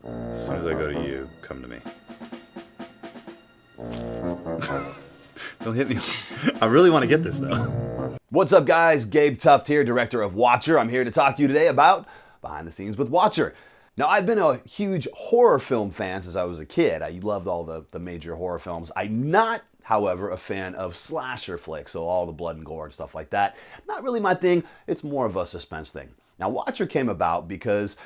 As soon as I go to you, come to me. Don't hit me. I really want to get this though. What's up guys, Gabe Tuft here, director of Watcher. I'm here to talk to you today about Behind the Scenes with Watcher. Now, I've been a huge horror film fan since I was a kid. I loved all the major horror films. I'm not, however, a fan of slasher flicks, so all the blood and gore and stuff like that. Not really my thing, it's more of a suspense thing. Now, Watcher came about because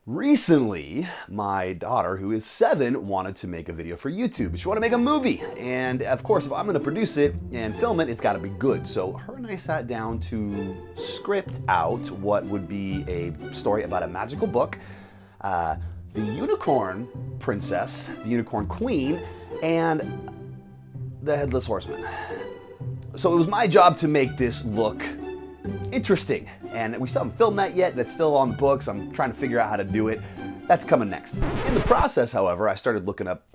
recently, my daughter, who is 7, wanted to make a video for YouTube. She wanted to make a movie. And of course, if I'm gonna produce it and film it, it's gotta be good. So her and I sat down to script out what would be a story about a magical book, the Unicorn Princess, the Unicorn Queen, and the Headless Horseman. So it was my job to make this look interesting, and we still haven't filmed that yet. That's still on the books. I'm trying to figure out how to do it. That's coming next. In the process, however, I started looking up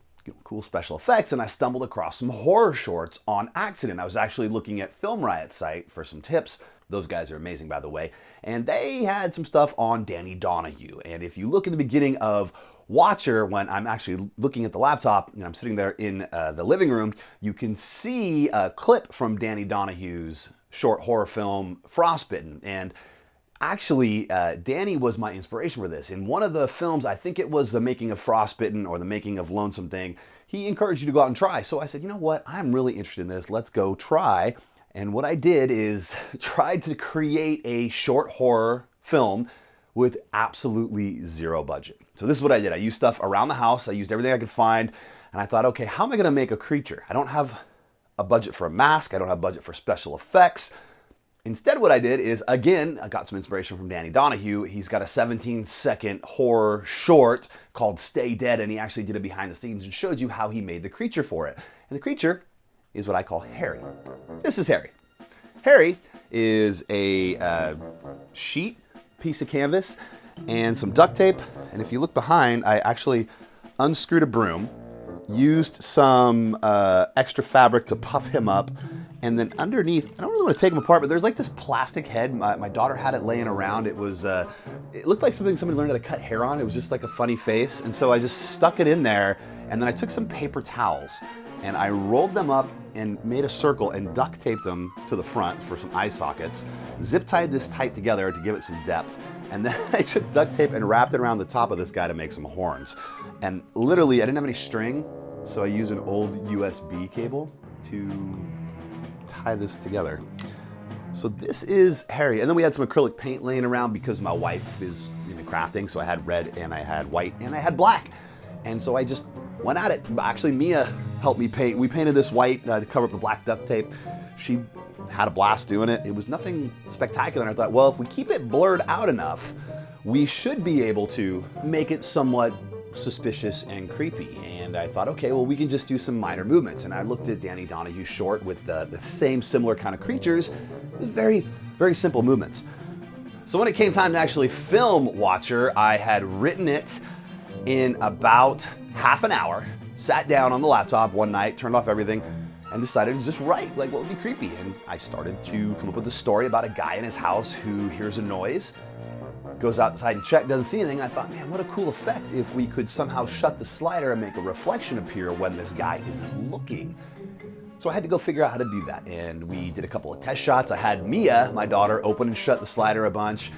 cool special effects, and I stumbled across some horror shorts on accident. I was actually looking at Film Riot's site for some tips. Those guys are amazing, by the way, and they had some stuff on Danny Donahue. And if you look at the beginning of Watcher, when I'm actually looking at the laptop and I'm sitting there in the living room, you can see a clip from Danny Donahue's short horror film Frostbitten. And actually, Danny was my inspiration for this. In one of the films, I think it was the making of Frostbitten or the making of Lonesome Thing, he encouraged you to go out and try. So I said, you know what, I'm really interested in this, let's go try. And what I did is tried to create a short horror film with absolutely zero budget. So this is what I did. I used stuff around the house. I used everything I could find. And I thought, okay, how am I gonna make a creature? I don't have a budget for a mask. I don't have a budget for special effects. Instead, what I did is, again, I got some inspiration from Danny Donahue. He's got a 17-second horror short called Stay Dead, and he actually did it behind the scenes and showed you how he made the creature for it. And the creature is what I call Harry. This is Harry. Harry is a sheet, piece of canvas, and some duct tape. And if you look behind, I actually unscrewed a broom, used some extra fabric to puff him up, and then underneath, I don't really want to take him apart, but there's like this plastic head. My daughter had it laying around. It was, it looked like something somebody learned how to cut hair on. It was just like a funny face. And so I just stuck it in there, and then I took some paper towels and I rolled them up and made a circle and duct taped them to the front for some eye sockets. Zip tied this tight together to give it some depth. And then I took duct tape and wrapped it around the top of this guy to make some horns. And literally, I didn't have any string, so I used an old USB cable to tie this together. So this is Harry. And then we had some acrylic paint laying around because my wife is into crafting, so I had red and I had white and I had black. And so I just went at it. Actually, Mia helped me paint. We painted this white to cover up the black duct tape. She had a blast doing it. It was nothing spectacular. And I thought, well, if we keep it blurred out enough, we should be able to make it somewhat suspicious and creepy. And I thought, okay, well, we can just do some minor movements. And I looked at Danny Donahue's short with the same similar kind of creatures. It was very, very simple movements. So when it came time to actually film Watcher, I had written it in about half an hour, sat down on the laptop one night, turned off everything, and decided to just write, like, what would be creepy. And I started to come up with a story about a guy in his house who hears a noise, goes outside and check, doesn't see anything. And I thought, man, what a cool effect if we could somehow shut the slider and make a reflection appear when this guy is looking. So I had to go figure out how to do that. And we did a couple of test shots. I had Mia, my daughter, open and shut the slider a bunch.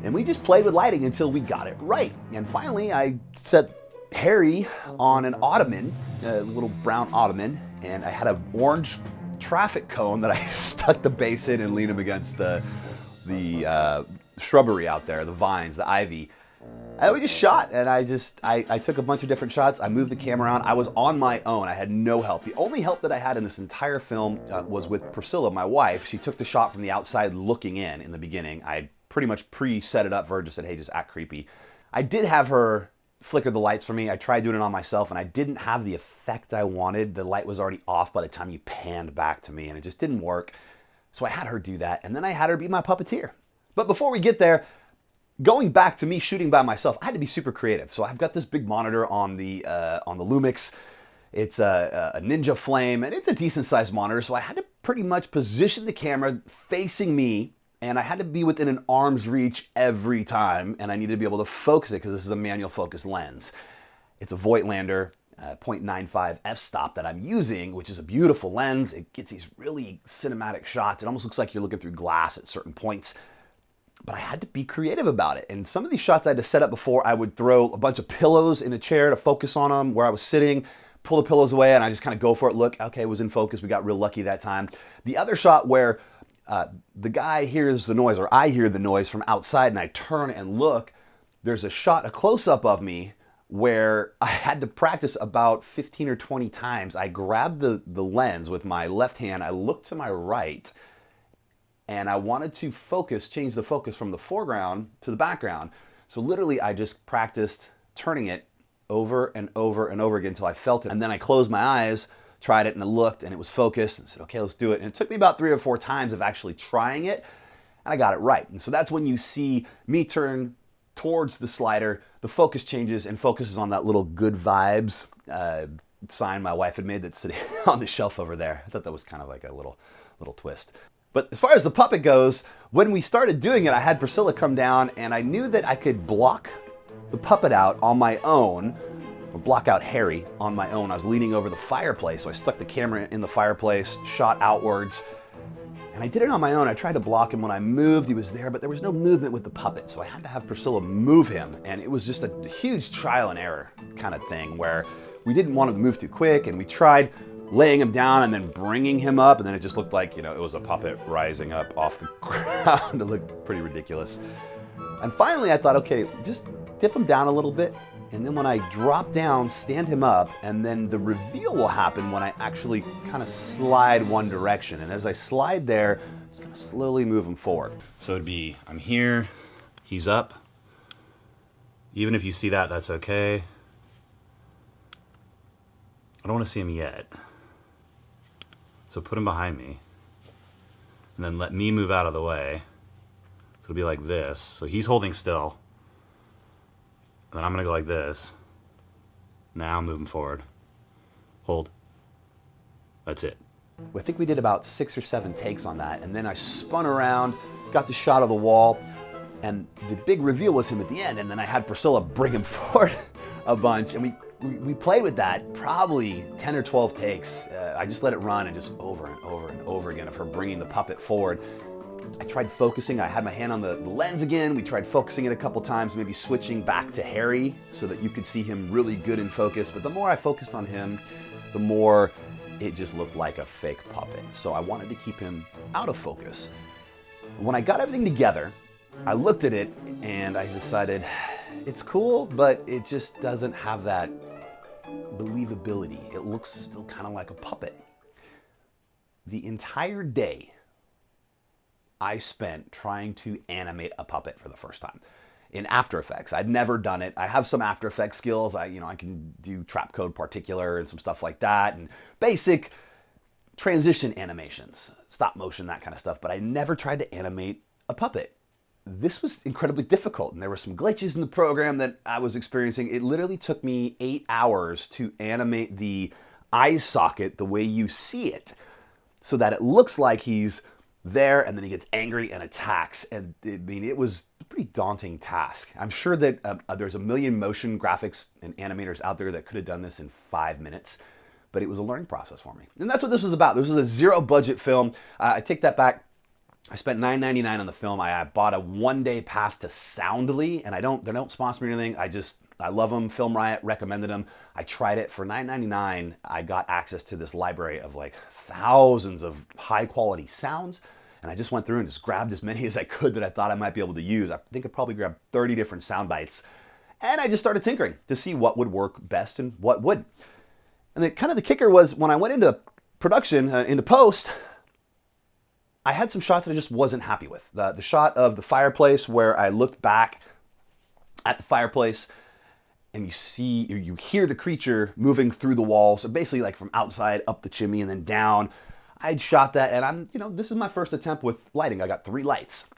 And we just played with lighting until we got it right. And finally, I set Harry on an ottoman, a little brown ottoman, and I had an orange traffic cone that I stuck the base in and leaned him against the shrubbery out there, the vines, the ivy. And we just shot, and I took a bunch of different shots. I moved the camera around. I was on my own. I had no help. The only help that I had in this entire film was with Priscilla, my wife. She took the shot from the outside looking in the beginning. I pretty much pre-set it up for her, just said, hey, just act creepy. I did have her flicker the lights for me. I tried doing it on myself, and I didn't have the effect I wanted. The light was already off by the time you panned back to me, and it just didn't work. So I had her do that, and then I had her be my puppeteer. But before we get there, going back to me shooting by myself, I had to be super creative. So I've got this big monitor on the Lumix. It's a Ninja Flame, and it's a decent sized monitor. So I had to pretty much position the camera facing me and I had to be within an arm's reach every time, and I needed to be able to focus it because this is a manual focus lens. It's a Voigtlander 0.95 f-stop that I'm using, which is a beautiful lens. It gets these really cinematic shots. It almost looks like you're looking through glass at certain points. But I had to be creative about it. And some of these shots I had to set up before. I would throw a bunch of pillows in a chair to focus on them where I was sitting, pull the pillows away, and I just kind of go for it. Look, okay, it was in focus. We got real lucky that time. The other shot where the guy hears the noise, or I hear the noise from outside, and I turn and look, there's a shot, a close-up of me, where I had to practice about 15 or 20 times. I grabbed the lens with my left hand, I looked to my right, and I wanted to focus, change the focus from the foreground to the background. So literally I just practiced turning it over and over and over again until I felt it. And then I closed my eyes, tried it, and I looked, and it was focused, and said, okay, let's do it. And it took me about 3 or 4 times of actually trying it, and I got it right. And so that's when you see me turn towards the slider, the focus changes and focuses on that little good vibes sign my wife had made that's sitting on the shelf over there. I thought that was kind of like a little twist. But as far as the puppet goes, when we started doing it, I had Priscilla come down, and I knew that I could block the puppet out on my own, or block out Harry on my own. I was leaning over the fireplace, so I stuck the camera in the fireplace, shot outwards, and I did it on my own. I tried to block him when I moved. He was there, but there was no movement with the puppet, so I had to have Priscilla move him, and it was just a huge trial and error kind of thing where we didn't want him to move too quick, and we tried laying him down and then bringing him up, and then it just looked like, it was a puppet rising up off the ground. It looked pretty ridiculous. And finally I thought, okay, just dip him down a little bit, and then when I drop down, stand him up, and then the reveal will happen when I actually kind of slide one direction. And as I slide there, I'm just gonna slowly move him forward. So it'd be, I'm here, he's up. Even if you see that, that's okay. I don't want to see him yet. So put him behind me, and then let me move out of the way. So it'll be like this. So he's holding still. And then I'm gonna go like this. Now I'm moving forward. Hold. That's it. I think we did about 6 or 7 takes on that, and then I spun around, got the shot of the wall, and the big reveal was him at the end, and then I had Priscilla bring him forward a bunch, and we played with that probably 10 or 12 takes. I just let it run, and just over and over and over again of her bringing the puppet forward. I tried focusing. I had my hand on the lens again. We tried focusing it a couple times, maybe switching back to Harry so that you could see him really good in focus. But the more I focused on him, the more it just looked like a fake puppet. So I wanted to keep him out of focus. When I got everything together, I looked at it and I decided it's cool, but it just doesn't have that believability. It looks still kind of like a puppet. The entire day I spent trying to animate a puppet for the first time in After Effects. I'd never done it. I have some After Effects skills. I can do trap code particular and some stuff like that, and basic transition animations, stop motion, that kind of stuff, but I never tried to animate a puppet. This was incredibly difficult, and there were some glitches in the program that I was experiencing. It literally took me 8 hours to animate the eye socket the way you see it, so that it looks like he's there and then he gets angry and attacks. And it was a pretty daunting task. I'm sure that there's a million motion graphics and animators out there that could have done this in 5 minutes, but it was a learning process for me. And that's what this was about. This was a zero budget film. I take that back. I spent $9.99 on the film. I bought a 1-day pass to Soundly, and they don't sponsor me or anything. I love them. Film Riot recommended them. I tried it for $9.99. I got access to this library of like thousands of high quality sounds, and I just went through and just grabbed as many as I could that I thought I might be able to use. I think I probably grabbed 30 different sound bites, and I just started tinkering to see what would work best and what wouldn't. And the kicker was when I went into production, into post, I had some shots that I just wasn't happy with. The shot of the fireplace where I looked back at the fireplace and you hear the creature moving through the wall. So basically like from outside up the chimney and then down. I'd shot that, and this is my first attempt with lighting. I got 3 lights.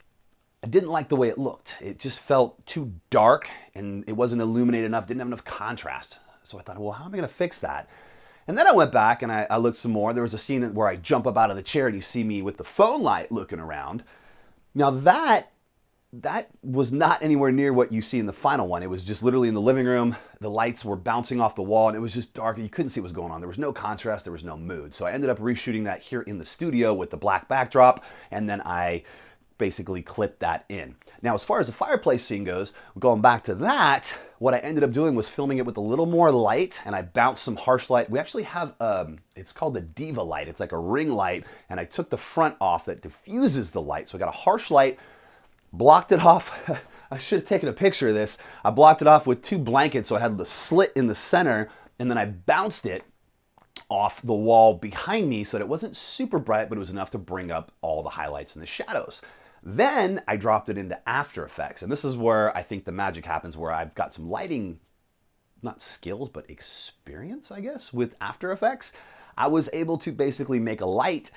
I didn't like the way it looked. It just felt too dark and it wasn't illuminated enough, didn't have enough contrast. So I thought, well, how am I gonna fix that? And then I went back and I looked some more. There was a scene where I jump up out of the chair and you see me with the phone light looking around. Now that was not anywhere near what you see in the final one. It was just literally in the living room. The lights were bouncing off the wall and it was just dark. You couldn't see what was going on. There was no contrast. There was no mood. So I ended up reshooting that here in the studio with the black backdrop, and then I basically clipped that in. Now, as far as the fireplace scene goes, going back to that, what I ended up doing was filming it with a little more light, and I bounced some harsh light. We actually have, it's called the Diva light. It's like a ring light, and I took the front off that diffuses the light. So I got a harsh light, blocked it off. I should have taken a picture of this. I blocked it off with 2 blankets, so I had the slit in the center, and then I bounced it off the wall behind me so that it wasn't super bright, but it was enough to bring up all the highlights and the shadows. Then I dropped it into After Effects, and this is where I think the magic happens, where I've got some lighting, not skills, but experience, I guess, with After Effects. I was able to basically make a light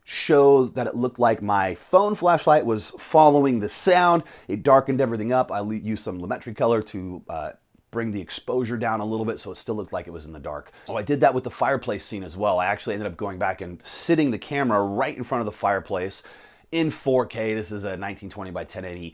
show that it looked like my phone flashlight was following the sound. It darkened everything up. I used some Lumetri color to bring the exposure down a little bit so it still looked like it was in the dark. Oh, I did that with the fireplace scene as well. I actually ended up going back and sitting the camera right in front of the fireplace in 4K. This is a 1920 by 1080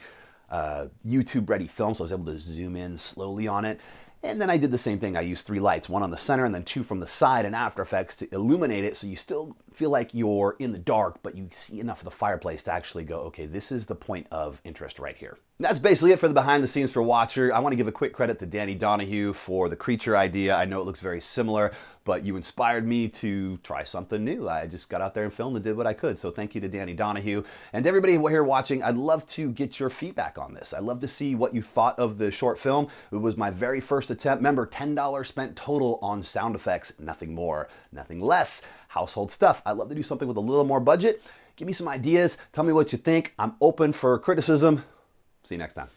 YouTube ready film, so I was able to zoom in slowly on it. And then I did the same thing. I used 3 lights, 1 on the center and then 2 from the side in After Effects to illuminate it so you still feel like you're in the dark, but you see enough of the fireplace to actually go, okay, this is the point of interest right here. That's basically it for the behind the scenes for Watcher. I want to give a quick credit to Danny Donahue for the creature idea. I know it looks very similar, but you inspired me to try something new. I just got out there and filmed and did what I could. So thank you to Danny Donahue. And everybody here watching, I'd love to get your feedback on this. I'd love to see what you thought of the short film. It was my very first attempt. Remember, $10 spent total on sound effects, nothing more, nothing less. Household stuff. I'd love to do something with a little more budget. Give me some ideas. Tell me what you think. I'm open for criticism. See you next time.